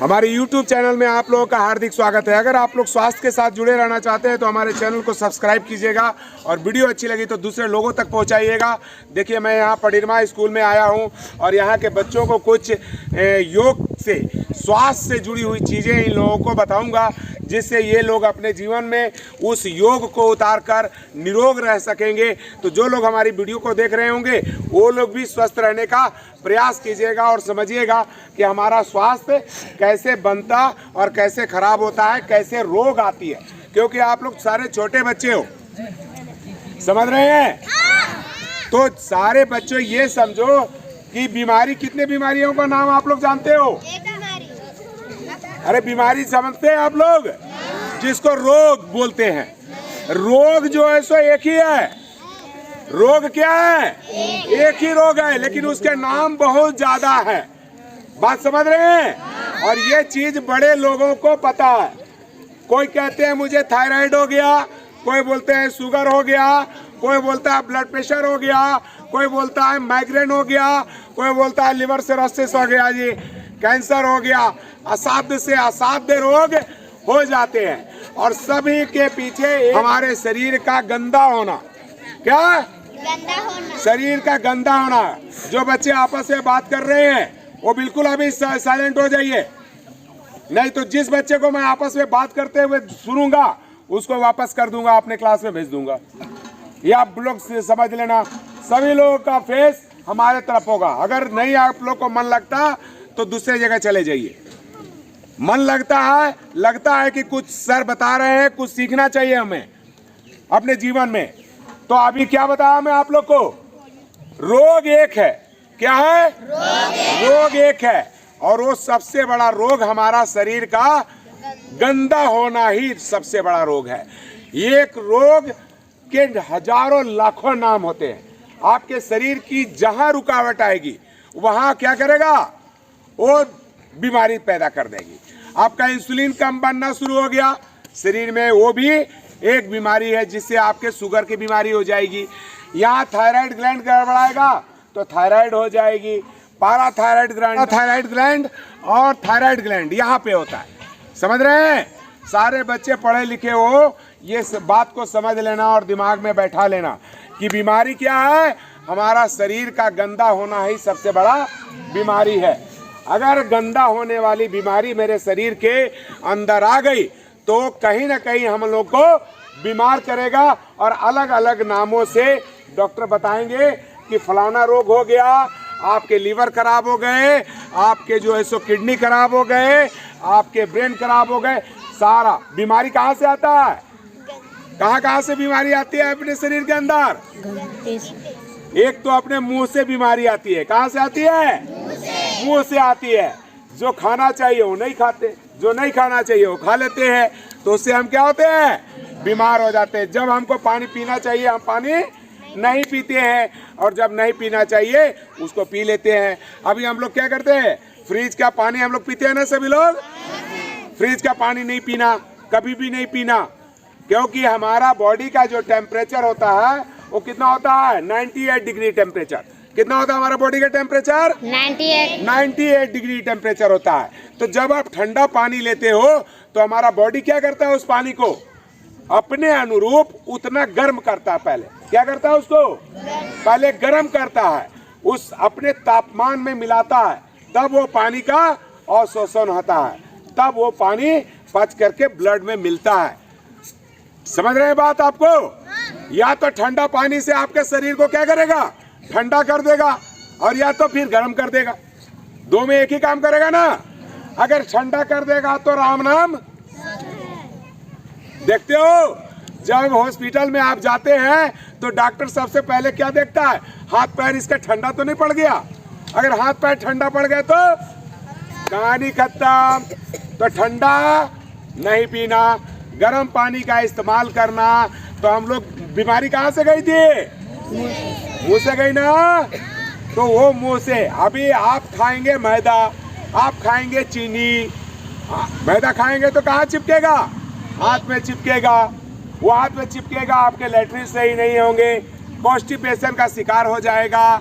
हमारे YouTube channel में आप लोगों का हार्दिक स्वागत है। अगर आप लोग स्वास्थ्य के साथ जुड़े रहना चाहते हैं तो हमारे चैनल को सब्सक्राइब कीजिएगा और वीडियो अच्छी लगी तो दूसरे लोगों तक पहुंचाइएगा। देखिए, मैं यहाँ पडिरमा स्कूल में आया हूँ और यहाँ के बच्चों को कुछ योग से, स्वास्थ्य से जुड़ी हुई चीज़ें इन लोगों को बताऊँगा, जिससे ये लोग अपने जीवन में उस योग को उतार कर निरोग रह सकेंगे। तो जो लोग हमारी वीडियो को देख रहे होंगे वो लोग भी स्वस्थ रहने का प्रयास कीजिएगा और समझिएगा कि हमारा स्वास्थ्य कैसे बनता और कैसे खराब होता है, कैसे रोग आती है। क्योंकि आप लोग सारे छोटे बच्चे हो, समझ रहे हैं? तो सारे बच्चों ये समझो कि बीमारी, कितने बीमारियों का नाम आप लोग जानते हो? अरे बीमारी समझते हैं आप लोग, जिसको रोग बोलते हैं। रोग जो है सो एक ही है। रोग क्या है? एक ही रोग है, लेकिन उसके नाम बहुत ज्यादा है। बात समझ रहे हैं? और ये चीज बड़े लोगों को पता है। कोई कहते हैं मुझे थायराइड हो गया, कोई बोलते हैं शुगर हो गया, कोई बोलता है ब्लड प्रेशर हो गया, कोई बोलता है माइग्रेन हो गया, कोई बोलता है लिवर सिरोसिस हो गया, जी कैंसर हो गया। असाध्य से असाध्य रोग हो जाते हैं और सभी के पीछे हमारे शरीर का गंदा होना। क्या? गंदा होना। शरीर का गंदा होना। जो बच्चे आपस में बात कर रहे हैं वो बिल्कुल अभी साइलेंट हो जाइए, नहीं तो जिस बच्चे को मैं आपस में बात करते हुए सुनूंगा उसको वापस कर दूंगा, अपने क्लास में भेज दूंगा। ये आप लोग समझ लेना, सभी लोगों का फेस हमारे तरफ होगा। अगर नहीं आप लोग को मन लगता तो दूसरे जगह चले जाइए। मन लगता है कि कुछ सर बता रहे हैं, कुछ सीखना चाहिए हमें अपने जीवन में। तो अभी क्या बताया मैं आप लोग को? रोग एक है। क्या है? रोग एक है और वो सबसे बड़ा रोग हमारा शरीर का गंदा होना ही सबसे बड़ा रोग है। एक रोग के हजारों लाखों नाम होते हैं। आपके शरीर की जहां रुकावट आएगी वहां क्या करेगा? वो बीमारी पैदा कर देगी। आपका इंसुलिन कम बनना शुरू हो गया शरीर में, वो भी एक बीमारी है, जिससे आपके शुगर की बीमारी हो जाएगी। यहाँ थायराइड ग्लैंड गड़बड़ाएगा तो थायराइड हो जाएगी। पैराथायराइड ग्लैंड और थायराइड ग्लैंड यहाँ पे होता है। समझ रहे हैं? सारे बच्चे पढ़े लिखे हो, ये बात को समझ लेना और दिमाग में बैठा लेना कि बीमारी क्या है। हमारा शरीर का गंदा होना ही सबसे बड़ा बीमारी है। अगर गंदा होने वाली बीमारी मेरे शरीर के अंदर आ गई तो कहीं ना कहीं हम लोग को बीमार करेगा और अलग अलग नामों से डॉक्टर बताएंगे कि फलाना रोग हो गया, आपके लीवर खराब हो गए, आपके जो है सो किडनी खराब हो गए, आपके ब्रेन खराब हो गए। सारा बीमारी कहाँ से आता है? कहाँ से बीमारी आती है अपने शरीर के अंदर? एक तो अपने मुंह से बीमारी आती है। कहाँ से आती है? मुंह से आती है। जो खाना चाहिए वो नहीं खाते, जो नहीं खाना चाहिए वो खा लेते हैं, तो उससे हम क्या होते हैं? बीमार हो जाते हैं। जब हमको पानी पीना चाहिए हम पानी नहीं पीते हैं, और जब नहीं पीना चाहिए उसको पी लेते हैं। अभी हम लोग क्या करते हैं? फ्रिज का पानी हम लोग पीते हैं ना सभी लोग? फ्रिज का पानी नहीं पीना, कभी भी नहीं पीना, क्योंकि हमारा बॉडी का जो टेम्परेचर होता है वो कितना होता है? 98 डिग्री टेम्परेचर। कितना होता है हमारा बॉडी का टेम्परेचर? 98 डिग्री टेम्परेचर होता है। तो जब आप ठंडा पानी लेते हो तो हमारा बॉडी क्या करता है? उस पानी को अपने अनुरूप उतना गर्म करता है। पहले क्या करता है? उसको पहले गर्म करता है, उस अपने तापमान में मिलाता है, तब वो पानी का अवशोषण होता है, तब वो पानी पच करके ब्लड में मिलता है। समझ रहे हैं बात आपको? या तो ठंडा पानी से आपके शरीर को क्या करेगा? ठंडा कर देगा, और या तो फिर गर्म कर देगा। दो में एक ही काम करेगा ना। अगर ठंडा कर देगा तो राम नाम। देखते हो जब हॉस्पिटल में आप जाते हैं तो डॉक्टर सबसे पहले क्या देखता है? हाथ पैर इसका ठंडा तो नहीं पड़ गया। अगर हाथ पैर ठंडा पड़ गए तो कहानी खत्म। तो ठंडा नहीं पीना, गर्म पानी का इस्तेमाल करना। तो हम लोग, बीमारी कहाँ से गई थी? मुंह से गई ना। तो वो मुंह से, अभी आप खाएंगे मैदा, आप खाएंगे चीनी, मैदा खाएंगे तो कहाँ चिपकेगा? हाथ में चिपकेगा। वो हाथ में चिपकेगा, आपके लैट्रिन सही नहीं होंगे, कॉन्स्टिपेशन का शिकार हो जाएगा।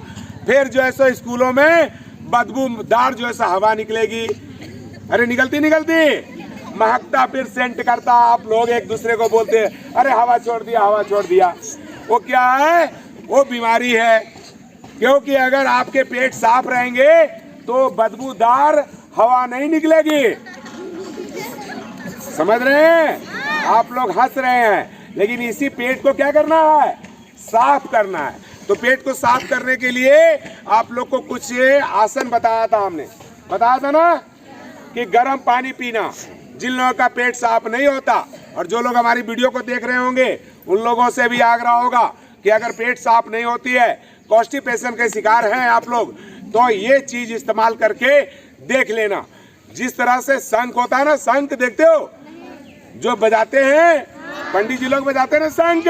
फिर जो है सो स्कूलों में बदबूदार जो है सो हवा निकलेगी, अरे निकलती महकता, फिर सेंट करता। आप लोग एक दूसरे को बोलते हैं अरे हवा छोड़ दिया, हवा छोड़ दिया। वो क्या है? वो बीमारी है। क्योंकि अगर आपके पेट साफ रहेंगे तो बदबूदार हवा नहीं निकलेगी। समझ रहे हैं? आप लोग हंस रहे हैं, लेकिन इसी पेट को क्या करना है? साफ करना है। तो पेट को साफ करने के लिए आप लोग को कुछ आसन बताया था हमने, बताया था ना कि गर्म पानी पीना। जिन लोगों का पेट साफ नहीं होता और जो लोग हमारी वीडियो को देख रहे होंगे उन लोगों से भी आग्रह होगा कि अगर पेट साफ नहीं होती है, कॉन्स्टिपेशन के शिकार हैं आप लोग, तो ये चीज इस्तेमाल करके देख लेना। जिस तरह से शंख होता है ना, शंख देखते हो जो बजाते हैं, पंडित जी लोग बजाते हैं ना शंख,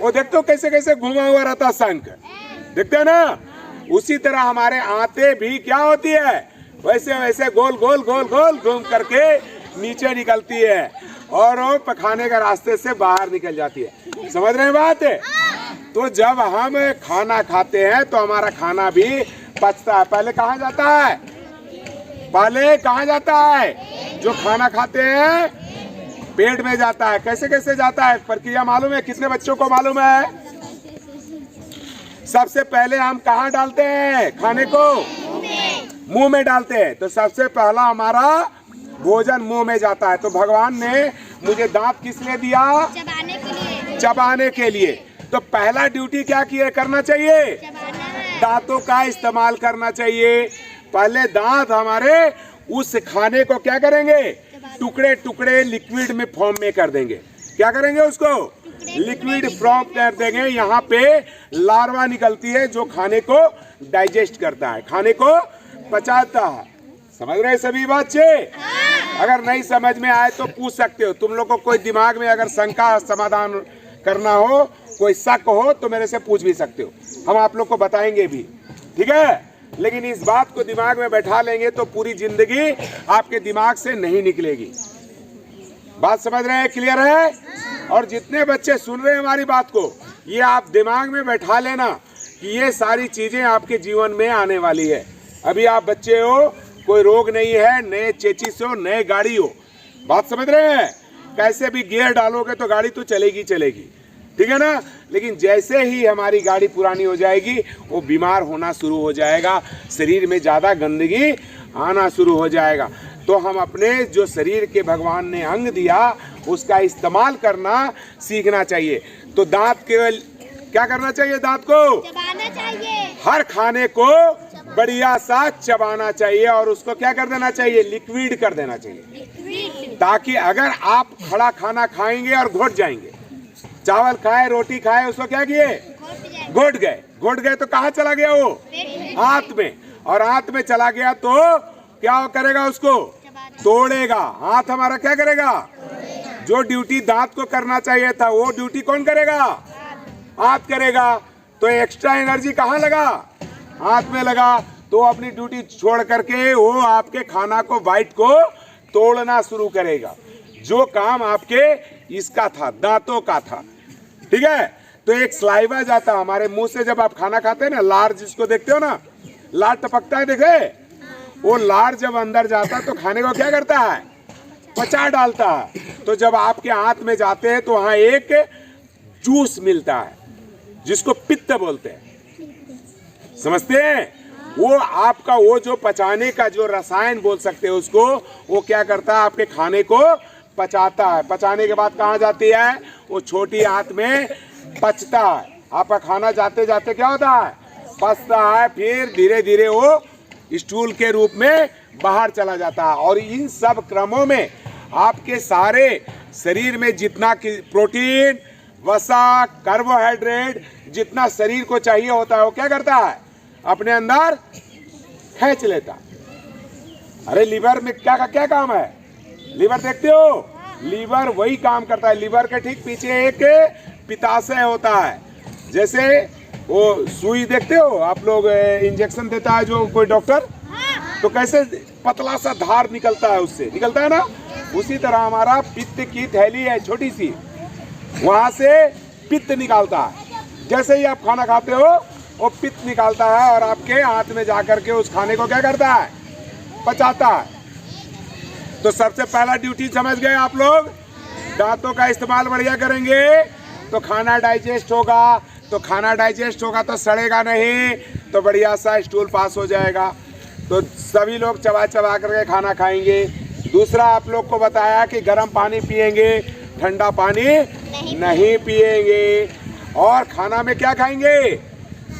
वो देखते हो कैसे कैसे घुमा हुआ रहता शंख, देखते हो ना? उसी तरह हमारे आंतें भी क्या होती है, वैसे वैसे गोल गोल गोल गोल घूम करके नीचे निकलती है और वो पखाने के रास्ते से बाहर निकल जाती है। समझ रहे हैं बात? तो जब हम खाना खाते हैं तो हमारा खाना भी पचता है। पहले कहाँ जाता है? पहले कहाँ जाता है? जो खाना खाते हैं पेट में जाता है। कैसे कैसे जाता है प्रक्रिया मालूम है? कितने बच्चों को मालूम है? सबसे पहले हम कहाँ डालते हैं खाने को? मुंह में डालते हैं। तो सबसे पहला हमारा भोजन मुंह में जाता है। तो भगवान ने मुझे दांत किस लिए दिया? चबाने के लिए। चबाने के लिए। तो पहला ड्यूटी क्या किए करना चाहिए? दांतों का इस्तेमाल करना चाहिए। पहले दांत हमारे उस खाने को क्या करेंगे? टुकड़े टुकड़े लिक्विड में फॉर्म में कर देंगे। क्या करेंगे? उसको लिक्विड फॉर्म कर देंगे। यहाँ पे लार्वा निकलती है जो खाने को डाइजेस्ट करता है, खाने को पचाता है। समझ रहे सभी बच्चे? अगर नहीं समझ में आए तो पूछ सकते हो। तुम लोग को कोई दिमाग में अगर शंका समाधान करना हो, कोई शक हो तो मेरे से पूछ भी सकते हो, हम आप लोग को बताएंगे भी, ठीक है? लेकिन इस बात को दिमाग में बैठा लेंगे तो पूरी जिंदगी आपके दिमाग से नहीं निकलेगी। बात समझ रहे हैं? क्लियर है? और जितने बच्चे सुन रहे हैं हमारी बात को, ये आप दिमाग में बैठा लेना कि ये सारी चीजें आपके जीवन में आने वाली है। अभी आप बच्चे हो, कोई रोग नहीं है, नए चेचिस हो, नए गाड़ी हो। बात समझ रहे हैं? कैसे भी गियर डालोगे तो गाड़ी तो चलेगी चलेगी, ठीक है ना? लेकिन जैसे ही हमारी गाड़ी पुरानी हो जाएगी वो बीमार होना शुरू हो जाएगा, शरीर में ज़्यादा गंदगी आना शुरू हो जाएगा। तो हम अपने जो शरीर के भगवान ने अंग दिया उसका इस्तेमाल करना सीखना चाहिए। तो दांत के क्या करना चाहिए? दांत को चबाना चाहिए। हर खाने को बढ़िया सा चबाना चाहिए और उसको क्या कर देना चाहिए? लिक्विड कर देना चाहिए, ताकि अगर आप खड़ा खाना खाएंगे और घोट जाएंगे, चावल खाए रोटी खाए, उसको क्या किए? घोट गए। घोट गए तो कहाँ चला गया वो? हाथ में। और हाथ में चला गया तो क्या करेगा? उसको तोड़ेगा। हाथ हमारा क्या करेगा? जो ड्यूटी दांत को करना चाहिए था वो ड्यूटी कौन करेगा? हाथ करेगा। तो एक्स्ट्रा एनर्जी कहाँ लगा? हाथ में लगा। तो अपनी ड्यूटी छोड़ करके वो आपके खाना को, बाइट को तोड़ना शुरू करेगा। जो काम आपके इसका था, दांतों का था, ठीक है? तो एक स्लाइवा जाता हमारे मुंह से, जब आप खाना खाते हैं ना, लार जिसको देखते हो ना, लार टपकता है, देखे? वो लार जब अंदर जाता है तो खाने को क्या करता है? पचा डालता है। तो जब आपके हाथ में जाते हैं तो वहाँ एक जूस मिलता है जिसको पित्त बोलते हैं, समझते हैं? वो आपका वो जो पचाने का जो रसायन बोल सकते हैं उसको, वो क्या करता है? आपके खाने को पचाता है। पचाने के बाद कहाँ जाती है? वो छोटी आंत में पचता है। आपका खाना जाते जाते क्या होता है? पचता है। फिर धीरे धीरे वो स्टूल के रूप में बाहर चला जाता है। और इन सब क्रमों में आपके सारे शरीर में जितना कि प्रोटीन, वसा, कार्बोहाइड्रेट जितना शरीर को चाहिए होता है वो क्या करता है? अपने अंदर खींच लेता। अरे लीवर में क्या काम है? लीवर देखते हो? लीवर वही काम करता है। लीवर के ठीक पीछे एक पित्ताशय होता है। जैसे वो सुई देखते हो आप लोग, इंजेक्शन देता है जो कोई डॉक्टर, तो कैसे पतला सा धार निकलता है, उससे निकलता है ना? उसी तरह हमारा पित्त की थैली है छोटी सी, वहां से पित्त निकालता है। जैसे ही आप खाना खाते हो वो पित्त निकालता है और आपके हाथ में जाकर के उस खाने को क्या करता है? पचाता है। तो सबसे पहला ड्यूटी समझ गए आप लोग, दांतों का इस्तेमाल बढ़िया करेंगे तो खाना डाइजेस्ट होगा, तो खाना डाइजेस्ट होगा तो सड़ेगा नहीं, तो बढ़िया सा स्टूल पास हो जाएगा। तो सभी लोग चबा चबा करके खाना खाएंगे। दूसरा आप लोग को बताया कि गर्म पानी पिएंगे, ठंडा पानी नहीं पिएंगे। और खाना में क्या खाएंगे?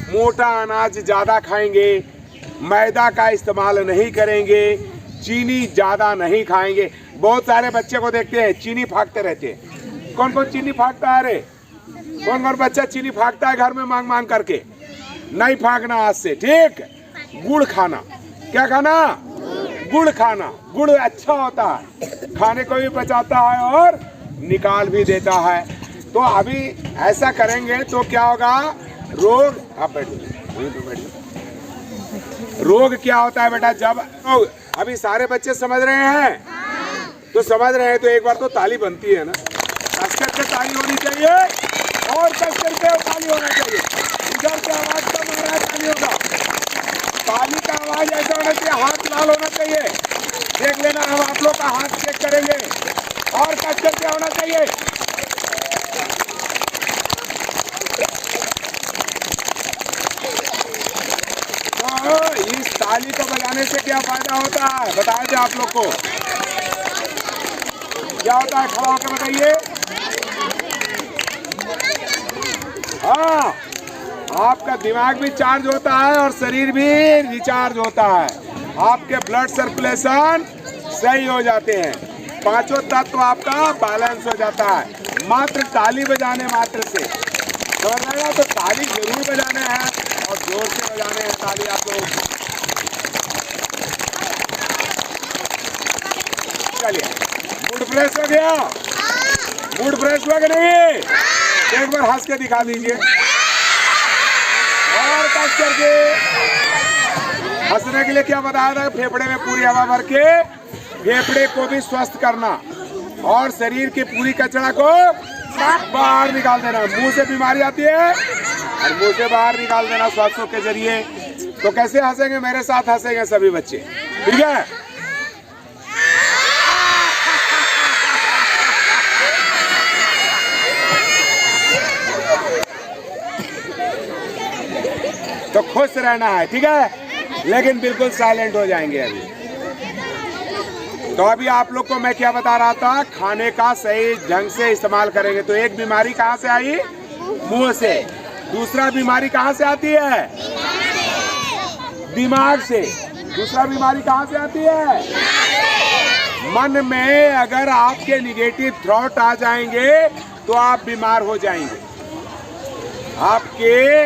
मोटा अनाज ज़्यादा खाएंगे, मैदा का इस्तेमाल नहीं करेंगे, चीनी ज़्यादा नहीं खाएंगे। बहुत सारे बच्चे को देखते हैं चीनी फाँकते रहते हैं। कौन कौन चीनी फाँकता है? अरे कौन कौन बच्चा चीनी फाँकता है घर में मांग मांग करके? नहीं फाँकना आज से, ठीक? गुड़ खाना। क्या खाना? गुड़ खाना। गुड़ अच्छा होता है, खाने को भी बचाता है और निकाल भी देता है। तो अभी ऐसा करेंगे तो क्या होगा? रोग, आप बैठिए, रोग क्या होता है बेटा? जब अभी सारे बच्चे समझ रहे हैं, तो समझ रहे हैं तो एक बार तो ताली बनती है ना, कस करके ताली होनी चाहिए और कस करके ताली होना चाहिए। इधर से आवाज कम हो रहा है, ताली होगा। ताली का आवाज ऐसा होना चाहिए, हाथ लाल होना चाहिए। देख लेना, हम आप लोग का हाथ चेक करेंगे और कस करके होना चाहिए। तो इस ताली को बजाने से क्या फायदा होता है बताया जाए आप लोग को? क्या होता है? खड़ा होकर बताइए। हाँ, आपका दिमाग भी चार्ज होता है और शरीर भी रिचार्ज होता है, आपके ब्लड सर्कुलेशन सही हो जाते हैं, पांचों तत्व आपका बैलेंस हो जाता है मात्र ताली बजाने मात्र से। समझ रहे हैं? तो ताली जरूर बजाने हैं और जोर से बजाने हैं ताली आप लोग। चलिए, मूड फ्रेश हो गया? मूड फ्रेश हुआ कि नहीं? एक बार हंस के दिखा दीजिए और कस करके। हंसने के लिए क्या बताया था? फेफड़े में पूरी हवा भर के फेफड़े को भी स्वस्थ करना और शरीर के पूरी कचरा को बाहर निकाल देना। मुंह से बीमारी आती है और मुंह से बाहर निकाल देना श्वासों के जरिए। तो कैसे हंसेंगे? मेरे साथ हंसेंगे सभी बच्चे, ठीक है? तो खुश रहना है, ठीक है? लेकिन बिल्कुल साइलेंट हो जाएंगे अभी। तो अभी आप लोग को मैं क्या बता रहा था? खाने का सही ढंग से इस्तेमाल करेंगे तो एक बीमारी कहाँ से आई? मुंह से। दूसरा बीमारी कहाँ से आती है? दिमाग से। दूसरा बीमारी कहाँ से आती है? मन में अगर आपके निगेटिव थॉट आ जाएंगे तो आप बीमार हो जाएंगे। आपके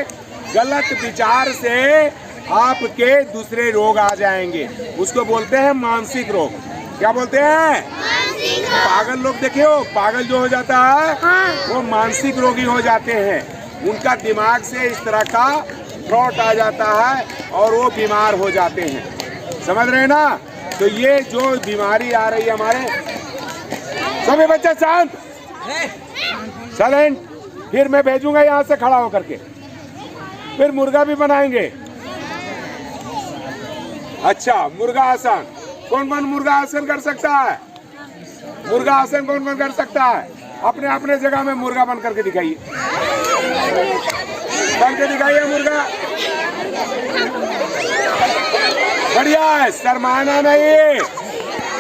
गलत विचार से आपके दूसरे रोग आ जाएंगे, उसको बोलते हैं मानसिक रोग। क्या बोलते हैं? पागल लोग देखिए, पागल जो हो जाता है वो मानसिक रोगी हो जाते हैं। उनका दिमाग से इस तरह का थॉट आ जाता है और वो बीमार हो जाते हैं। समझ रहे हैं ना? तो ये जो बीमारी आ रही है हमारे, सभी बच्चे शांत, साइलेंट। फिर मैं भेजूंगा यहाँ से खड़ा होकर के, फिर मुर्गा भी बनाएंगे। अच्छा, मुर्गा आसन। कौन कौन मुर्गा आसन कर सकता है? मुर्गा आसन कौन कौन कर सकता है? अपने अपने जगह में मुर्गा बन करके दिखाइए, बन के दिखाइए मुर्गा। बढ़िया है, शर्माना नहीं।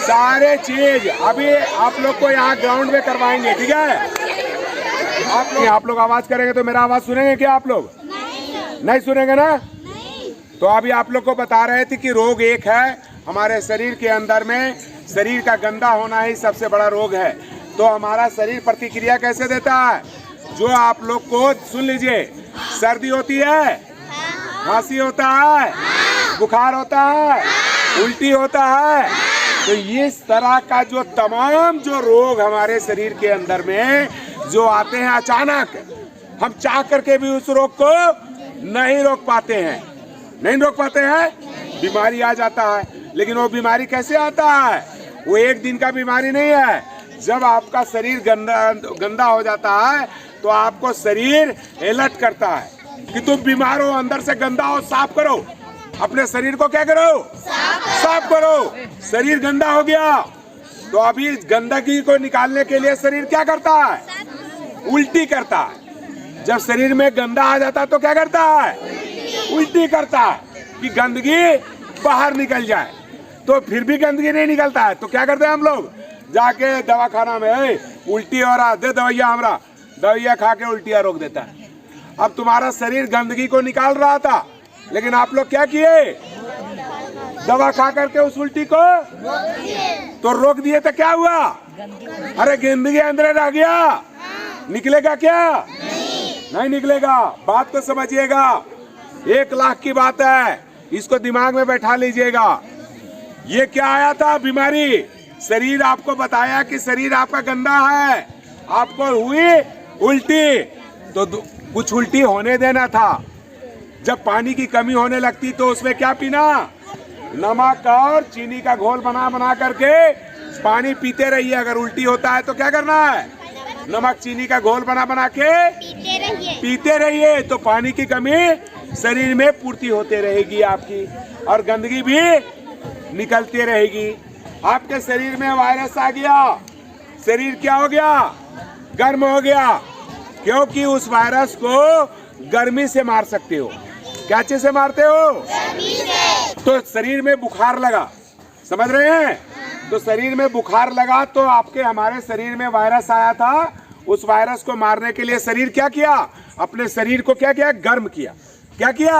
सारे चीज अभी आप लोग को यहाँ ग्राउंड में करवाएंगे, ठीक है? आप लोग आवाज करेंगे तो मेरा आवाज सुनेंगे क्या आप लोग? नहीं सुनेंगे ना? तो अभी आप लोग को बता रहे थे कि रोग एक है हमारे शरीर के अंदर में, शरीर का गंदा होना ही सबसे बड़ा रोग है। तो हमारा शरीर प्रतिक्रिया कैसे देता है? जो आप लोग को सुन लीजिए, सर्दी होती है, खांसी होता है, बुखार होता है, उल्टी होता है, तो इस तरह का जो तमाम जो रोग हमारे शरीर के अंदर में जो आते हैं अचानक, हम चाह करके भी उस रोग को नहीं रोक पाते हैं, नहीं रोक पाते हैं, बीमारी आ जाता है। लेकिन वो बीमारी कैसे आता है? वो एक दिन का बीमारी नहीं है। जब आपका शरीर गंदा हो जाता है तो आपको शरीर अलर्ट करता है कि तुम बीमार हो, अंदर से गंदा हो, साफ करो अपने शरीर को। क्या करो? साफ करो। शरीर गंदा हो गया तो अभी गंदगी को निकालने के लिए शरीर क्या करता है? उल्टी करता है। जब शरीर में गंदा आ जाता है तो क्या करता है? उल्टी करता है कि गंदगी बाहर निकल जाए। तो फिर भी गंदगी नहीं निकलता है तो क्या करते हैं हम लोग? जाके दवाखाना में उल्टी हो रहा, दे दवाइया, हमरा दवाइया खा के उल्टियाँ रोक देता है। अब तुम्हारा शरीर गंदगी को निकाल रहा था, लेकिन आप लोग क्या किए? दवा खा करके उस उल्टी को तो रोक दिए। तो क्या हुआ? अरे गंदगी अंदर रह गया, निकलेगा क्या? नहीं निकलेगा। बात को समझिएगा, 1 लाख की बात है, इसको दिमाग में बैठा लीजिएगा। ये क्या आया था? बीमारी। शरीर आपको बताया कि शरीर आपका गंदा है, आपको हुई उल्टी, तो कुछ उल्टी होने देना था। जब पानी की कमी होने लगती तो उसमें क्या पीना? नमक और चीनी का घोल बना बना करके पानी पीते रहिए। अगर उल्टी होता है तो क्या करना है? नमक चीनी का घोल बना बना के पीते रहिए, तो पानी की कमी शरीर में पूर्ति होते रहेगी आपकी, और गंदगी भी निकलती रहेगी। आपके शरीर में वायरस आ गया, शरीर क्या हो गया? गर्म हो गया, क्योंकि उस वायरस को गर्मी से मार सकते हो। क्या चीज से मारते हो? गर्मी से। तो शरीर में बुखार लगा, समझ रहे हैं? तो शरीर में बुखार लगा तो आपके हमारे शरीर में वायरस आया था। उस वायरस को मारने के लिए शरीर क्या किया? अपने शरीर को क्या किया? गर्म किया। क्या किया?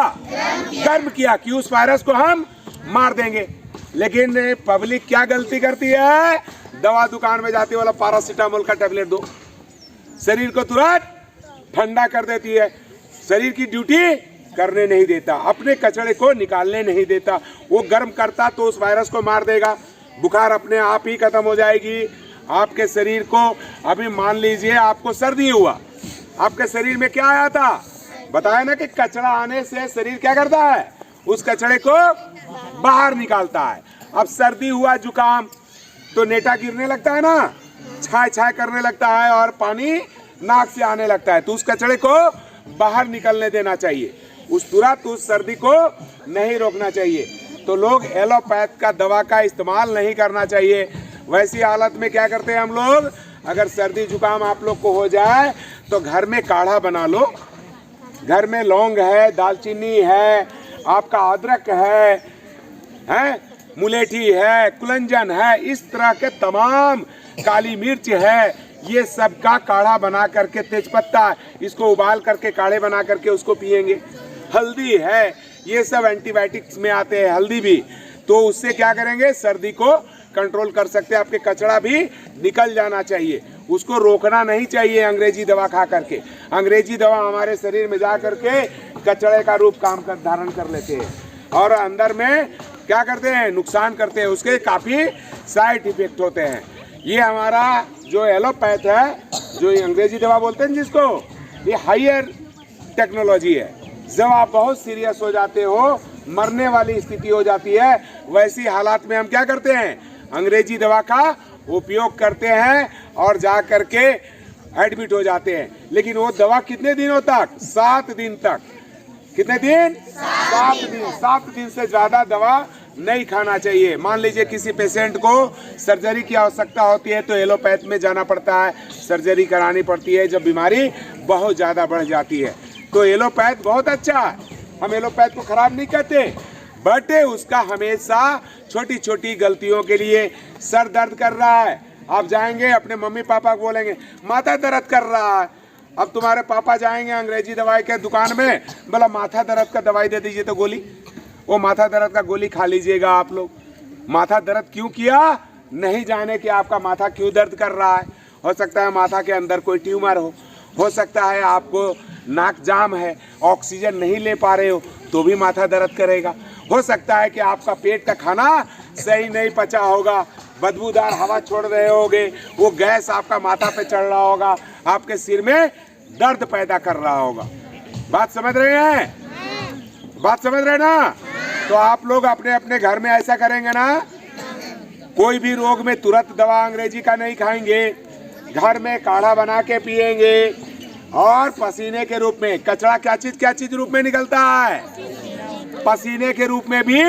गर्म किया कि उस वायरस को हम मार देंगे। लेकिन पब्लिक क्या गलती करती है? दवा दुकान में जाती है, वाला पैरासीटामोल का टेबलेट दो, शरीर को तुरंत ठंडा कर देती है। शरीर की ड्यूटी करने नहीं देता, अपने कचरे को निकालने नहीं देता। वो गर्म करता तो उस वायरस को मार देगा, बुखार अपने आप ही खत्म हो जाएगी। आपके शरीर को अभी मान लीजिए आपको सर्दी हुआ, आपके शरीर में क्या आया था? बताया ना कि कचरा आने से शरीर क्या करता है? उस कचरे को बाहर निकालता है। अब सर्दी हुआ, जुकाम, तो नेटा गिरने लगता है ना, छाय छाय करने लगता है और पानी नाक से आने लगता है, तो उस कचरे को बाहर निकलने देना चाहिए। उस तुरंत उस सर्दी को नहीं रोकना चाहिए। तो लोग एलोपैथ का दवा का इस्तेमाल नहीं करना चाहिए। वैसी हालत में क्या करते हैं हम लोग? अगर सर्दी जुकाम आप लोग को हो जाए तो घर में काढ़ा बना लो। घर में लौंग है, दालचीनी है, आपका अदरक है, मुलेठी है, कुलंजन है, इस तरह के तमाम, काली मिर्च है, ये सब का काढ़ा बना करके, तेजपत्ता, इसको उबाल करके काढ़े बना करके उसको पिएंगे। हल्दी है, ये सब एंटीबायोटिक्स में आते हैं, हल्दी भी, तो उससे क्या करेंगे? सर्दी को कंट्रोल कर सकते हैं। आपके कचरा भी निकल जाना चाहिए, उसको रोकना नहीं चाहिए अंग्रेजी दवा खा करके। अंग्रेजी दवा हमारे शरीर में जा करके कचरे का रूप काम कर धारण कर लेते हैं और अंदर में क्या करते हैं? नुकसान करते हैं। उसके काफ़ी साइड इफेक्ट होते हैं। ये हमारा जो एलोपैथ है, जो अंग्रेजी दवा बोलते हैं जिसको, ये हायर टेक्नोलॉजी है। जब आप बहुत सीरियस हो जाते हो, मरने वाली स्थिति हो जाती है, वैसी हालात में हम क्या करते हैं? अंग्रेजी दवा का उपयोग करते हैं और जा करके एडमिट हो जाते हैं। लेकिन वो दवा कितने दिनों तक? 7 दिन तक। कितने दिन? 7 दिन। 7 दिन से ज़्यादा दवा नहीं खाना चाहिए। मान लीजिए किसी पेशेंट को सर्जरी की आवश्यकता होती है तो एलोपैथ में जाना पड़ता है, सर्जरी करानी पड़ती है जब बीमारी बहुत ज़्यादा बढ़ जाती है। तो एलोपैथ बहुत अच्छा है, हम एलोपैथ को खराब नहीं कहते, बट उसका हमेशा छोटी छोटी गलतियों के लिए, सर दर्द कर रहा है, आप जाएंगे अपने मम्मी पापा को बोलेंगे माथा दर्द कर रहा है। अब तुम्हारे पापा जाएंगे अंग्रेजी दवाई के दुकान में, बोला माथा दर्द का दवाई दे दीजिए तो गोली, वो माथा दर्द का गोली खा लीजिएगा आप लोग। माथा दर्द क्यों किया? नहीं जाने कि आपका माथा क्यों दर्द कर रहा है। हो सकता है माथा के अंदर कोई ट्यूमर हो सकता है आपको नाक जाम है, ऑक्सीजन नहीं ले पा रहे हो तो भी माथा दर्द करेगा। हो सकता है कि आपका पेट का खाना सही नहीं पचा होगा, बदबूदार हवा छोड़ रहे होगे, वो गैस आपका माथा पे चढ़ रहा होगा, आपके सिर में दर्द पैदा कर रहा होगा। बात समझ रहे हैं? बात समझ रहे ना? तो आप लोग अपने अपने घर में ऐसा करेंगे ना, कोई भी रोग में तुरंत दवा अंग्रेजी का नहीं खाएंगे, घर में काढ़ा बना के पिएंगे और पसीने के रूप में, कचरा क्या चीज रूप में निकलता है? पसीने के रूप में भी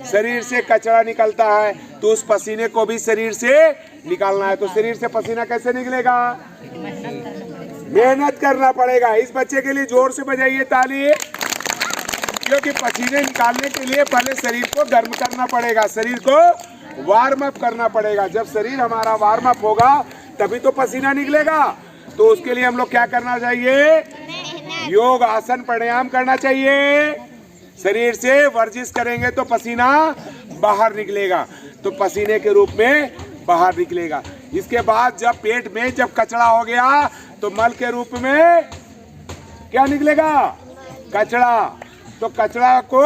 शरीर से कचरा निकलता है, तो उस पसीने को भी शरीर से निकालना है। तो शरीर से पसीना कैसे निकलेगा? मेहनत करना पड़ेगा। इस बच्चे के लिए जोर से बजाइए ताली, क्योंकि पसीने निकालने के लिए पहले शरीर को गर्म करना पड़ेगा, शरीर को वार्म अप करना पड़ेगा। जब शरीर हमारा वार्म अप होगा तभी तो पसीना निकलेगा। तो उसके लिए हम लोग क्या करना चाहिए? योग, आसन, प्राणायाम करना चाहिए। शरीर से वर्जिश करेंगे तो पसीना बाहर निकलेगा, तो पसीने के रूप में बाहर निकलेगा। इसके बाद जब पेट में जब कचरा हो गया तो मल के रूप में क्या निकलेगा? कचरा। तो कचरा को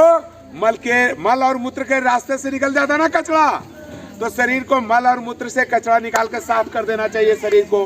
मल और मूत्र के रास्ते से निकल जाता ना कचरा, तो शरीर को मल और मूत्र से कचरा निकाल कर साफ कर देना चाहिए। शरीर को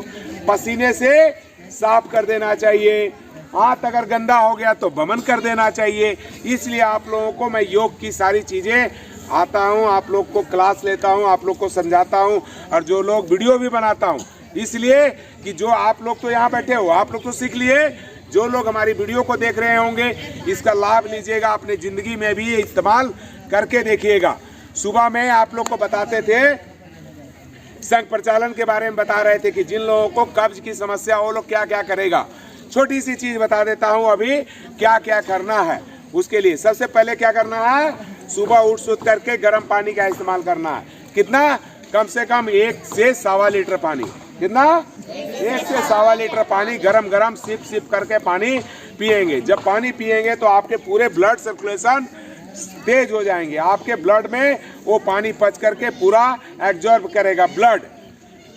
पसीने से साफ कर देना चाहिए। हाथ अगर गंदा हो गया तो बमन कर देना चाहिए। इसलिए आप लोगों को मैं योग की सारी चीज़ें आता हूँ, आप लोग को क्लास लेता हूँ, आप लोग को समझाता हूँ, और जो लोग वीडियो भी बनाता हूँ, इसलिए कि जो आप लोग तो यहाँ बैठे हो, आप लोग तो सीख लिए। जो लोग हमारी वीडियो को देख रहे होंगे इसका लाभ लीजिएगा, अपने ज़िंदगी में भी इस्तेमाल करके देखिएगा। सुबह में आप लोग को बताते थे, संघ प्रचालन के बारे में बता रहे थे कि जिन लोगों को कब्ज की समस्या वो लोग क्या क्या करेगा। छोटी सी चीज़ बता देता हूँ अभी क्या क्या करना है। उसके लिए सबसे पहले क्या करना है? सुबह उठ सुत करके गर्म पानी का इस्तेमाल करना है। कितना? कम से कम 1 से 1.25 लीटर पानी। कितना? 1 से 1.25 लीटर पानी गरम गरम सिप सिप करके पानी पिएंगे। जब पानी पिएंगे तो आपके पूरे ब्लड सर्कुलेशन तेज हो जाएंगे। आपके ब्लड में वो पानी पच करके पूरा एब्जॉर्ब करेगा ब्लड।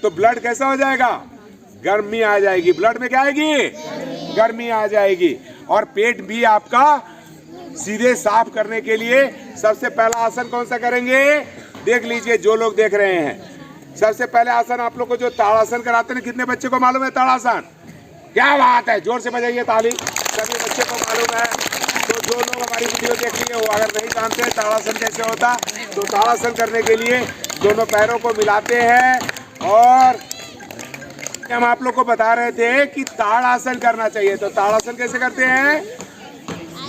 तो ब्लड कैसा हो जाएगा? गर्मी आ जाएगी। ब्लड में क्या आएगी? गर्मी आ जाएगी। और पेट भी आपका सीधे साफ करने के लिए सबसे पहला आसन कौन सा करेंगे? देख लीजिए जो लोग देख रहे हैं। सबसे पहले आसन आप लोग को जो ताड़ासन कराते हैं, कितने बच्चे को मालूम है ताड़ासन? क्या बात है, जोर से बजाइए ताली। सभी बच्चे को मालूम है। तो जो लोग हमारी वीडियो देख लिए वो अगर नहीं जानते ताड़ासन कैसे होता, तो ताड़ासन करने के लिए दोनों पैरों को मिलाते हैं, और हम आप लोग को बता रहे थे कि ताड़ासन करना चाहिए। तो ताड़ासन कैसे करते हैं?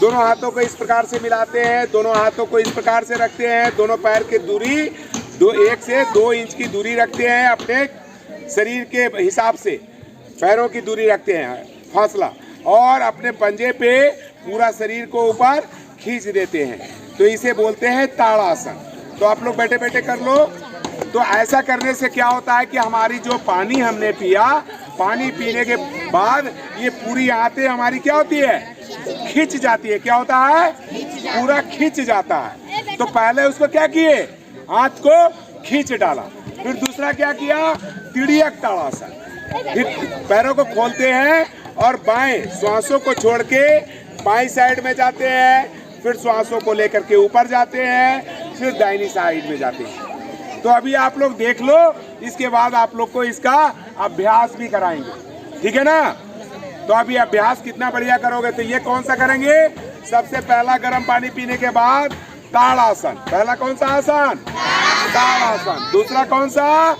दोनों हाथों को इस प्रकार से मिलाते हैं, दोनों हाथों को इस प्रकार से रखते हैं, दोनों पैर की दूरी 1 से 2 इंच की दूरी रखते हैं। अपने शरीर के हिसाब से पैरों की दूरी रखते हैं, फासला, और अपने पंजे पे पूरा शरीर को ऊपर खींच देते हैं। तो इसे बोलते हैं ताड़ासन। तो आप लोग बैठे बैठे कर लो। तो ऐसा करने से क्या होता है कि हमारी जो पानी हमने पिया, पानी पीने के बाद ये पूरी आंतें हमारी क्या होती है? खिंच जाती है। क्या होता है? पूरा खिंच जाता है। तो पहले उसको क्या किए? हाथ को खींच डाला। फिर दूसरा क्या किया? तिड़ियक ताड़ासन। फिर पैरों को खोलते हैं और बाएं श्वासों को छोड़ के बाईं साइड में जाते हैं, फिर श्वासों को लेकर के ऊपर जाते हैं, फिर दाहिनी साइड में जाते हैं। तो अभी आप लोग देख लो, इसके बाद आप लोग को इसका अभ्यास भी कराएंगे, ठीक है ना? तो अभी अभ्यास कितना बढ़िया करोगे। तो ये कौन सा करेंगे? सबसे पहला गर्म पानी पीने के बाद ताड़ासन। पहला कौन सा आसन? ताड़ासन। दूसरा कौन सा?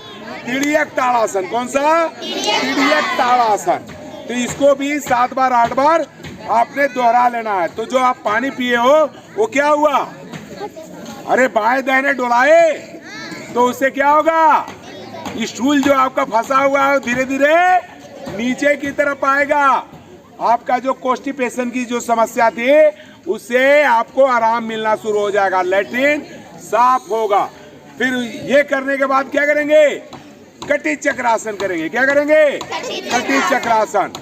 तिड़ियक ताड़ासन। कौन सा? तिड़ियक ताड़ासन। तो इसको भी 7 बार 8 बार आपने दोहरा लेना है। तो जो आप पानी पिए हो वो क्या हुआ? अरे बाएं दाहिने डुलाए तो उससे क्या होगा? स्टूल जो आपका फंसा हुआ है धीरे धीरे नीचे की तरफ आएगा। आपका जो कॉन्स्टिपेशन की जो समस्या थी उससे आपको आराम मिलना शुरू हो जाएगा, लैट्रिन साफ होगा। फिर ये करने के बाद क्या करेंगे? कटी चक्रासन करेंगे। क्या करेंगे? कटी चक्रासन,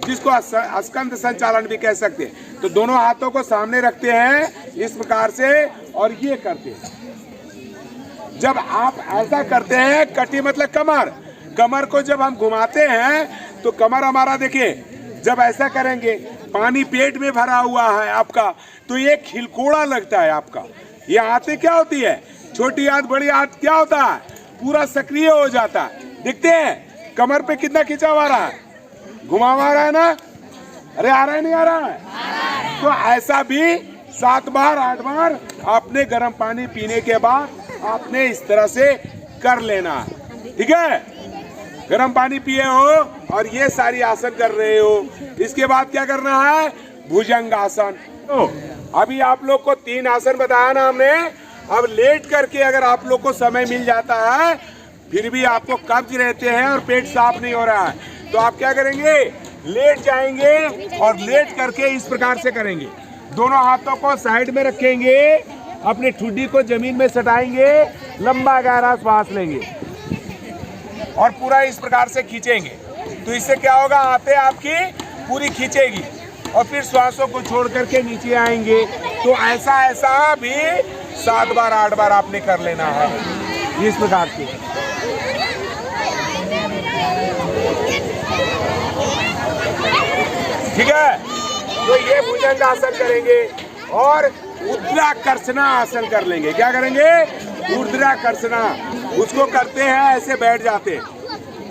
जिसको स्कंद संचालन भी कह सकते हैं। तो दोनों हाथों को सामने रखते हैं इस प्रकार से और ये करते हैं। जब आप ऐसा करते हैं, कटी मतलब कमर, कमर को जब हम घुमाते हैं तो कमर हमारा देखिए, जब ऐसा करेंगे पानी पेट में भरा हुआ है आपका, तो ये खिलकोड़ा लगता है आपका। ये आंतें क्या होती है? छोटी आंत बड़ी आंत क्या होता है? पूरा सक्रिय हो जाता है। देखते हैं कमर पे कितना खिंचाव आ रहा है, घुमाव आ रहा है ना? अरे आ रहा है नहीं आ रहा है? तो ऐसा भी 7 बार 8 बार आपने गर्म पानी पीने के बाद आपने इस तरह से कर लेना है, ठीक है? गर्म पानी पिए हो और ये सारी आसन कर रहे हो। इसके बाद क्या करना है? भुजंगासन। तो अभी आप लोग को 3 आसन बताया ना हमने, अब लेट करके अगर आप लोग को समय मिल जाता है, फिर भी आपको कब्ज रहते हैं और पेट साफ नहीं हो रहा है, तो आप क्या करेंगे, लेट जाएंगे और लेट करके इस प्रकार से करेंगे। दोनों हाथों को साइड में रखेंगे, अपनी ठुड्डी को जमीन में सटाएंगे, लंबा गहरा श्वास लेंगे और पूरा इस प्रकार से खींचेंगे। तो इससे क्या होगा, आते आपकी पूरी खींचेगी और फिर श्वासों को छोड़ करके नीचे आएंगे। तो ऐसा भी 7 बार 8 बार आपने कर लेना है इस प्रकार से। ठीक है, तो ये भुजंग आसन करेंगे और ऊर्ध्वाकर्षण आसन कर लेंगे। क्या करेंगे, ऊर्ध्वाकर्षण। उसको करते हैं, ऐसे बैठ जाते हैं,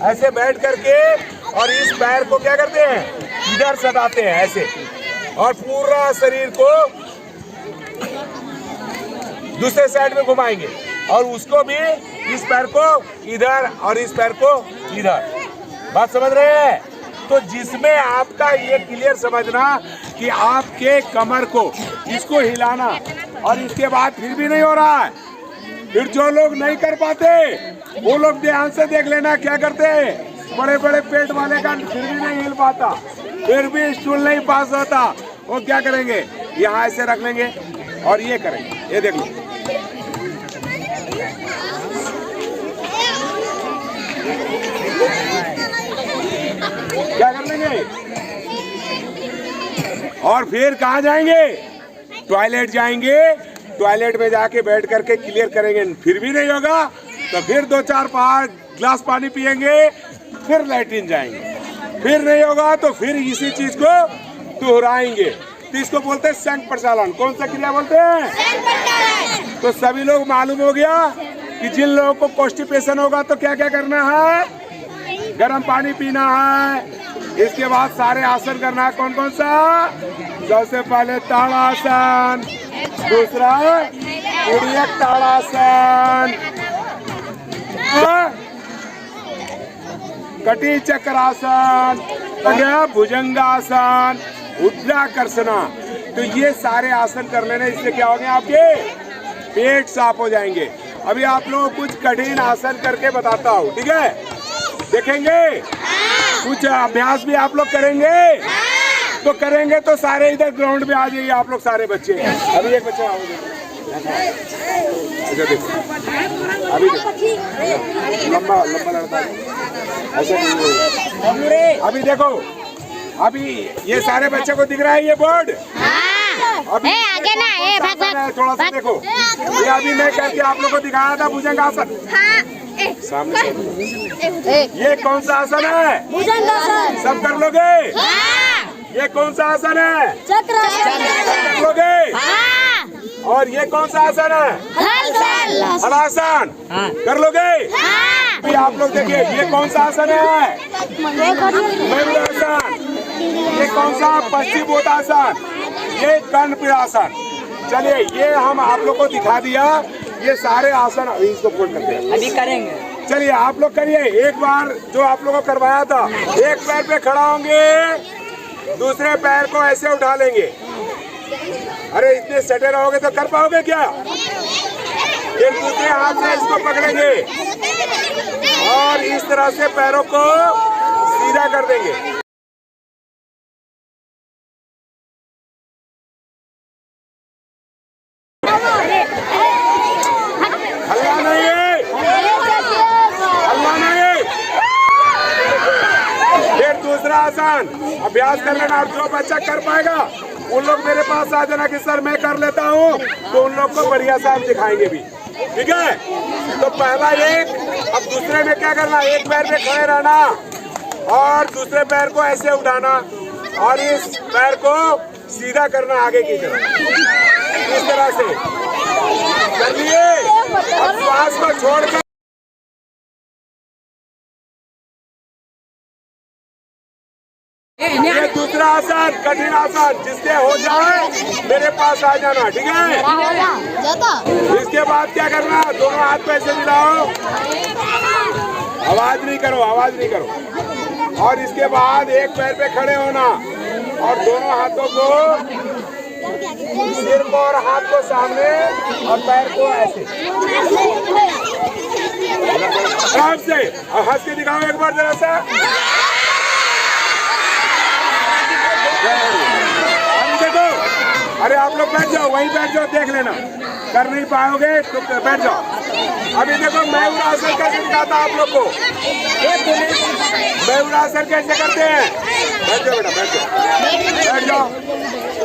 ऐसे बैठ करके और इस पैर को क्या करते हैं, इधर सटाते हैं ऐसे, और पूरा शरीर को दूसरे साइड में घुमाएंगे और उसको भी, इस पैर को इधर और इस पैर को इधर। बात समझ रहे हैं? तो जिसमें आपका ये क्लियर समझना कि आपके कमर को इसको हिलाना, और इसके बाद फिर भी नहीं हो रहा है, फिर जो लोग नहीं कर पाते वो लोग ध्यान से देख लेना क्या करते हैं, बड़े बड़े पेट वाले का फिर भी नहीं हिल पाता, फिर भी स्टूल नहीं पास होता, वो क्या करेंगे, यहाँ ऐसे रख लेंगे और ये करेंगे। ये देख लो, क्या कर लेंगे, और फिर कहाँ जाएंगे, टॉयलेट जाएंगे। टॉयलेट में जाके बैठ करके क्लियर करेंगे, फिर भी नहीं होगा तो फिर 2-4 गिलास पानी पिएंगे, फिर लैट्रिन जाएंगे, फिर नहीं होगा तो फिर इसी चीज को दोहराएंगे। तो इसको बोलते हैं संघ प्रचालन। कौन सा क्रिया बोलते हैं? तो सभी लोग मालूम हो गया कि जिन लोगों को कॉन्स्टिपेशन होगा तो क्या क्या करना है, गर्म पानी पीना है। इसके बाद सारे आसन करना है। कौन कौन सा? सबसे पहले ताड़ासन, दूसरा उड़ियक ताड़ासन, कटी चक्रासन, भुजंगासन, ऊर्ध्वाकर्षण। तो ये सारे आसन कर लेने, इससे क्या होंगे, आपके पेट साफ हो जाएंगे। अभी आप लोगों को कुछ कठिन आसन करके बताता हूँ, ठीक है? देखेंगे, कुछ अभ्यास भी आप लोग करेंगे। तो करेंगे तो सारे इधर ग्राउंड में आ जाइए आप लोग, सारे बच्चे। अभी एक बच्चा आओ, देखो, अभी लंबा लंबा लड़का ऐसे नहीं। अभी देखो, अभी ये सारे बच्चे को दिख रहा है ये बोर्ड। अभी आगे ना, थोड़ा सा देखो, ये अभी मैं करके आप लोग को दिखाया था भुजंग आसन। सामने से ये कौन सा आसन है? भुजंगासन। सब कर लोगे? ये कौन सा आसन है? चक्रासन। कर लोगे? और ये कौन सा आसन है? हलासन। कर लोगे? अभी आप लोग देखिए, ये कौन सा आसन है? मयूरासन। ये कौन सा? पश्चिमोत्तासन। ये कर्णपीड़ासन। चलिए, ये हम आप लोग को दिखा दिया, ये सारे आसन। अभी इसको फोल्ड करते हैं, अभी करेंगे। चलिए आप लोग करिए एक बार जो आप लोगों को करवाया था। एक पैर पे खड़ा होंगे, दूसरे पैर को ऐसे उठा लेंगे। अरे इतने सटे रहोगे तो कर पाओगे क्या? फिर दूसरे हाथ से इसको पकड़ेंगे और इस तरह से पैरों को सीधा कर देंगे। हल्ला नहीं है, हल्ला नहीं। फिर दूसरा आसान अभ्यास कर लेना, और जो बच्चा कर पाएगा उन लोग मेरे पास आ जाना कि सर मैं कर लेता हूँ, तो उन लोग को बढ़िया से हम दिखाएंगे भी, ठीक है? तो पहला एक, अब दूसरे में क्या करना, एक पैर पे खड़े रहना और दूसरे पैर को ऐसे उठाना और इस पैर को सीधा करना आगे की तरफ, इस तरह से कर लिए। अब श्वास को छोड़कर ये दूसरा आसन, कठिन आसन, जिससे हो जाए मेरे पास आ जाना, ठीक है? इसके बाद क्या करना, दोनों हाथ पे ऐसे मिलाओ, आवाज नहीं करो, आवाज नहीं करो। और इसके बाद एक पैर पे खड़े होना और दोनों हाथों को सिर को और हाथ को सामने और पैर को ऐसे आराम से, और हंस के दिखाओ एक बार जरा सा। देखो, अरे आप लोग बैठ जाओ, वहीं बैठ जाओ, देख लेना। कर नहीं पाओगे तो बैठ जाओ। अभी देखो मयूर आसन कैसे दिखाता आप लोग को। मयूर आसन कैसे करते हैं? बैठ जाओ बेटा, बैठ जाओ, बैठ जाओ।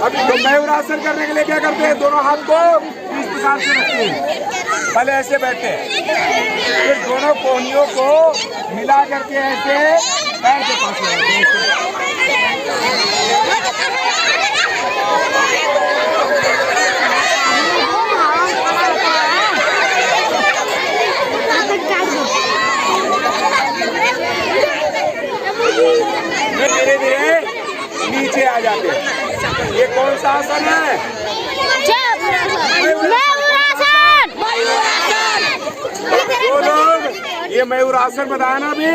अभी तो मयूर आसन करने के लिए क्या करते हैं? दोनों हाथ को इस प्रकार से रखते हैं, पहले ऐसे बैठते हैं, फिर दोनों कोहनियों को मिला करके ऐसे पैर के पास लगाते हैं। धीरे धीरे नीचे आ जाते हैं। ये कौन सा आसन है? जो लोग ये मयूरासन बताया ना अभी,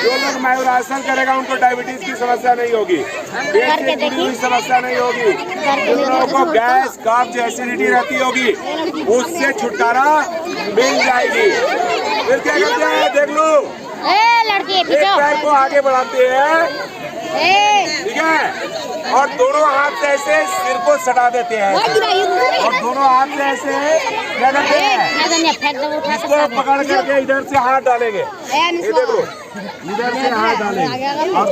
जो लोग मयूरासन करेगा उनको डायबिटीज की समस्या नहीं होगी, पेट की समस्या नहीं होगी, जिन लोगों को गैस कब्ज एसिडिटी रहती होगी उससे छुटकारा मिल जाएगी। फिर क्या करते हैं? देख लो, लड़की एक पैर को आगे बढ़ाते हैं, ठीक है, और दोनों हाथ से ऐसे सिर को सटा देते हैं, और दोनों हाथ से ऐसे क्या करते हैं? इसको पकड़ करके इधर से हाथ डालेंगे, ये देखो, इधर से हाथ डालेंगे और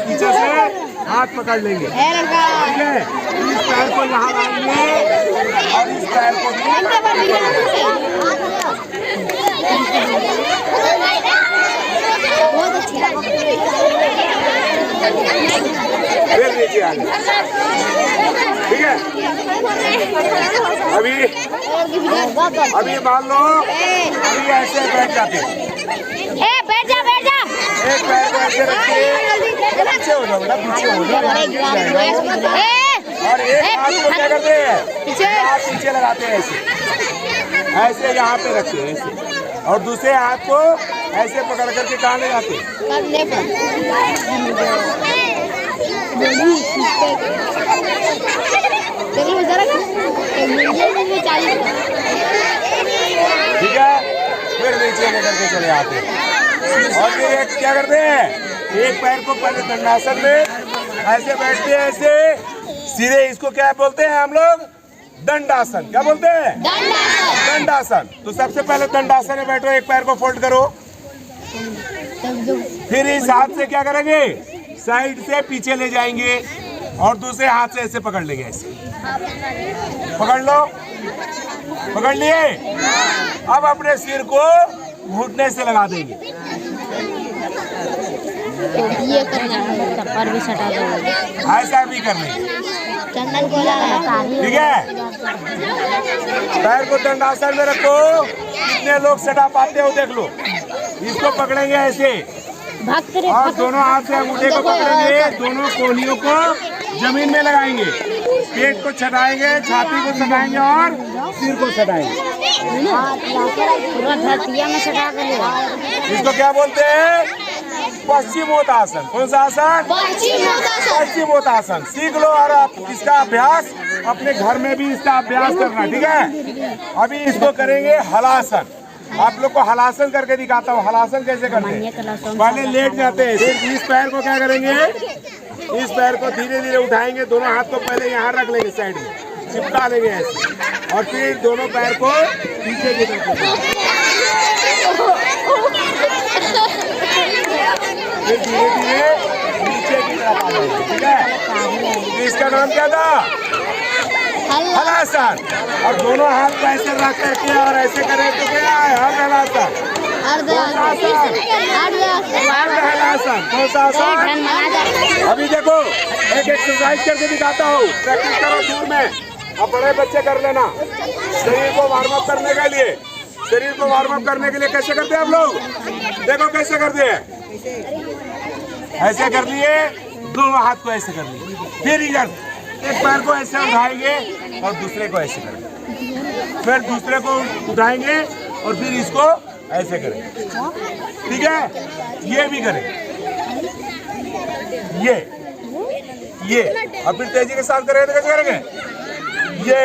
पीछे से हाथ पकड़ लेंगे, ठीक है। इस पैर को यहाँ लाएंगे और इस पैर को फिर नीचे आगे, ठीक है। अभी मान लो अभी ऐसे बैठ जाते हैं, बैठ जा बैठ जा। एक पैर को ऐसे रखिए, पीछे हो जाओ बेटा, पीछे हो जाओ, और एक हाथ को क्या करते हैं? हाथ पीछे लगाते हैं, ऐसे ऐसे यहाँ पे रखते हैं ऐसे, और दूसरे हाथ को ऐसे पकड़ करके कहाँ ले जाते हैं? ठीक है, फिर नीचे लेकर के चले आते हैं, और फिर एक क्या करते हैं? एक पैर को पहले दंडासन में ऐसे बैठते हैं, ऐसे सीधे, इसको क्या बोलते हैं हम लोग? दंडासन। क्या बोलते हैं? दंडासन। तो सबसे पहले दंडासन में बैठो, एक पैर को फोल्ड करो, फिर इस हाथ से क्या करेंगे? साइड से पीछे ले जाएंगे और दूसरे हाथ से ऐसे पकड़ लेंगे, ऐसे पकड़ लो, पकड़ लिए। अब अपने सिर को घुटने से लगा देंगे, ये करना है, चप्पल भी सटा दो, ऐसा भी कर लेंगे, चंदन को लगा, ठीक है। पैर को दंडासन में रखो, कितने लोग सटा पाते हो देख लो। इसको पकड़ेंगे ऐसे, और दोनों हाथ से अंगूठे को पकड़ेंगे, दोनों कोहनियों को जमीन में लगाएंगे, पेट को छटाएंगे, छाती को सटाएंगे और सिर को सटाएंगे, पूरा धरतिया में सटा देंगे। इसको क्या बोलते हैं? पश्चिमोत्तासन। कौन सा आसन? पश्चिमोत्तासन। सीख लो और आप इसका अभ्यास अपने घर में भी इसका अभ्यास करना, ठीक है। अभी इसको करेंगे हलासन। आप लोग को हलासन करके दिखाता हूँ। हलासन कैसे करते हैं? पहले लेट जाते हैं, फिर इस पैर को क्या करेंगे? इस पैर को धीरे धीरे उठाएंगे, दोनों हाथ को पहले यहाँ रख लेंगे, साइड में चिपका लेंगे ऐसे, और फिर दोनों पैर को पीछे की तरफ, फिर धीरे धीरे नीचे की तरफ आ जाएंगे, ठीक है। इसका नाम क्या था? हलासन। और दोनों हाथ को ऐसे रख करके और ऐसे करें तो क्या है? हलासन। हलासन। कौन सा आसन? अभी देखो, एक एक्सरसाइज करके दिखाता हूँ, प्रैक्टिस करो दूर में, अब बड़े बच्चे कर लेना। शरीर को वार्म अप करने के लिए, शरीर को वार्म अप करने के लिए कैसे करते हैं आप लोग? देखो कैसे करते हैं, ऐसे कर लिए, दोनों हाथ को ऐसे कर लिए, फिर इधर एक पैर को ऐसे उठाएंगे और दूसरे को ऐसे करेंगे, फिर दूसरे को उठाएंगे और फिर इसको ऐसे करेंगे, ठीक है। ये भी करें, ये और फिर तेजी के साथ करेंगे तो कैसे करेंगे? ये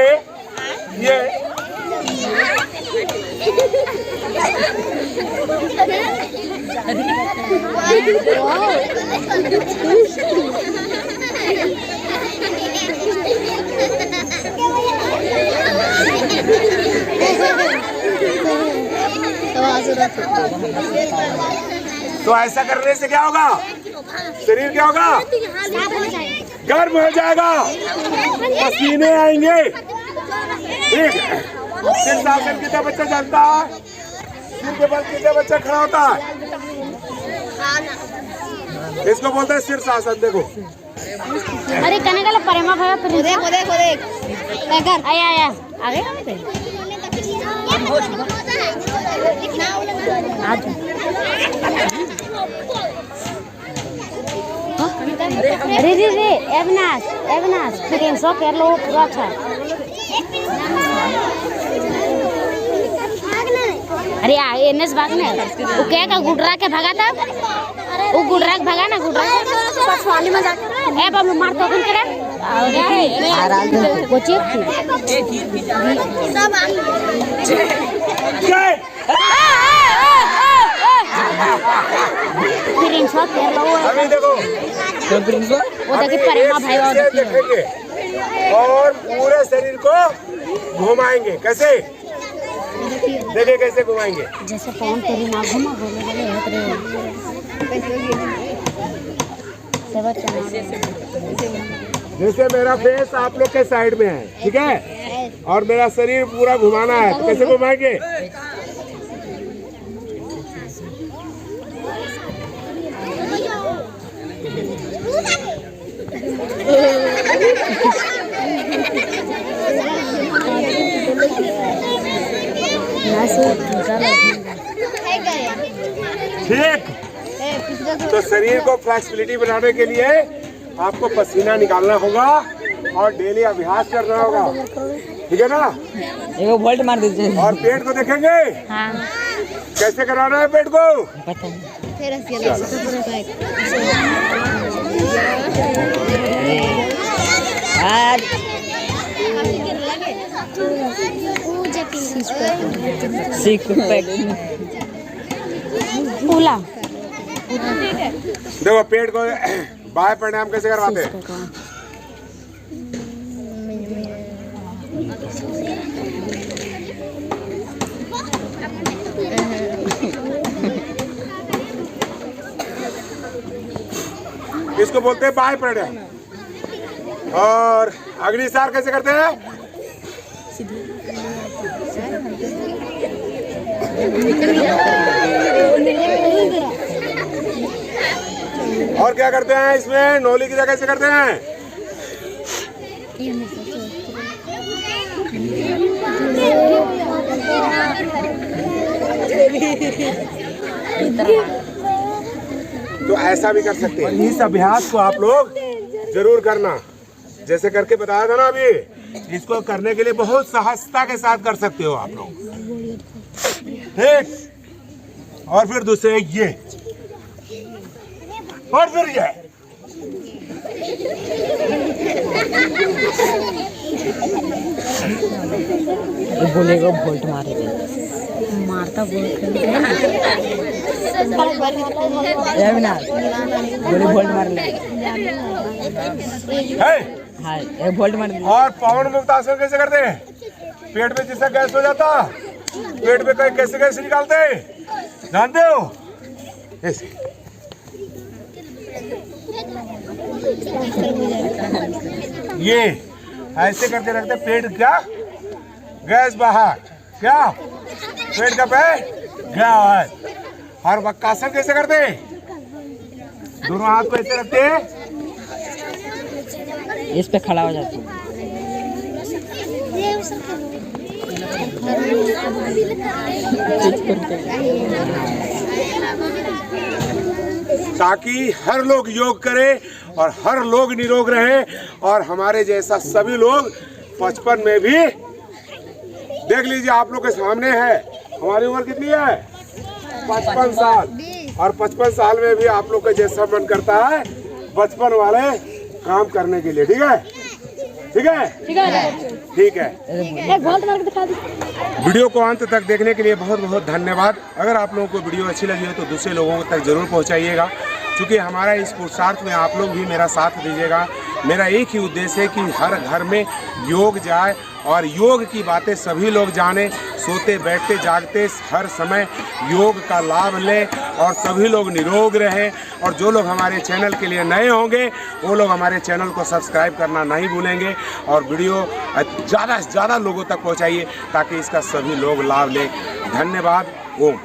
तो ऐसा करने से क्या होगा? शरीर क्या होगा? गर्म हो जाएगा, पसीने आएंगे। ठीक है, शीर्षासन कितना बच्चा जानता है? सिर के बल कितना बच्चा खड़ा होता है? इसको बोलते हैं शीर्षासन। देखो अरे कने गला परेमा भया फिर देख घर आया आगे आज रे एवनास फिर सो कर लो पूरा था। अरे एनएस भागने वो क्या का गुडरा के भागा था, वो गुडरा के भागा ना, गुडरा पछवाली में जाके ए बाबू मार तो कौन करे वो चेक सब फिर इंसो कर लो। अभी देखो वो देखिए परेमा भाई वो देखेंगे और पूरे शरीर को घुमाएंगे। कैसे देखिए, कैसे घुमाएंगे? जैसे फोन तेरी ना घुमा बोले जैसे मेरा फेस आप लोग के साइड में है, ठीक है, और मेरा शरीर पूरा घुमाना है, तो कैसे घुमाएंगे? ठीक, तो शरीर को फ्लेक्सिबिलिटी बनाने के लिए आपको पसीना निकालना होगा और डेली अभ्यास करना होगा, ठीक है ना? एक वोल्ट मार दीजिए। और पेट को देखेंगे कैसे कराना है पेट को? पता नहीं। देखो पेट को बाह्य प्राणायाम कैसे करवाते हैं? इसको बोलते हैं बाह्य प्राणायाम। और अग्निसार कैसे करते हैं? और क्या करते हैं इसमें? नौली की जगह कैसे करते हैं? तो ऐसा भी कर सकते हैं। इस अभ्यास को आप लोग जरूर करना, जैसे करके बताया था ना अभी। इसको करने के लिए बहुत सहजता के साथ कर सकते हो आप लोग, ठीक। और फिर दूसरे ये, और फिर ये। बोलेगा वोल्ट मारेगा, मारता बोल बोले वोल्ट मार ले। हाँ, एक वोल्ट मार। और पवन मुक्त आसन कैसे करते हैं? पेट में जिससे गैस हो जाता, पेट में कैसे गैस निकालते हैं जानते हो? ऐसे ये ऐसे करके रखते, पेट क्या गैस बाहर, क्या पेट का पे गैस। और वक्रासन कैसे करते हैं? दोनों हाथ को ऐसे रखते हैं, इस पे खड़ा हो जाते हैं। ताकि हर लोग योग करें और हर लोग निरोग रहे, और हमारे जैसा सभी लोग 55 में भी, देख लीजिए आप लोग के सामने है, हमारी उम्र कितनी है? 55 साल। और 55 साल में भी आप लोग का जैसा मन करता है 55 वाले काम करने के लिए, ठीक है। ठीक है, ठीक है। एक वोल्ट मार के दिखा दी। वीडियो को अंत तक देखने के लिए बहुत बहुत धन्यवाद। अगर आप लोगों को वीडियो अच्छी लगी हो तो दूसरे लोगों तक जरूर पहुंचाइएगा, क्योंकि हमारा इस पुरुषार्थ में आप लोग भी मेरा साथ दीजिएगा। मेरा एक ही उद्देश्य है कि हर घर में योग जाए और योग की बातें सभी लोग जाने, सोते बैठते जागते हर समय योग का लाभ लें और सभी लोग निरोग रहें। और जो लोग हमारे चैनल के लिए नए होंगे वो लोग हमारे चैनल को सब्सक्राइब करना नहीं भूलेंगे और वीडियो ज़्यादा से ज़्यादा लोगों तक पहुंचाइए ताकि इसका सभी लोग लाभ लें। धन्यवाद। ओम।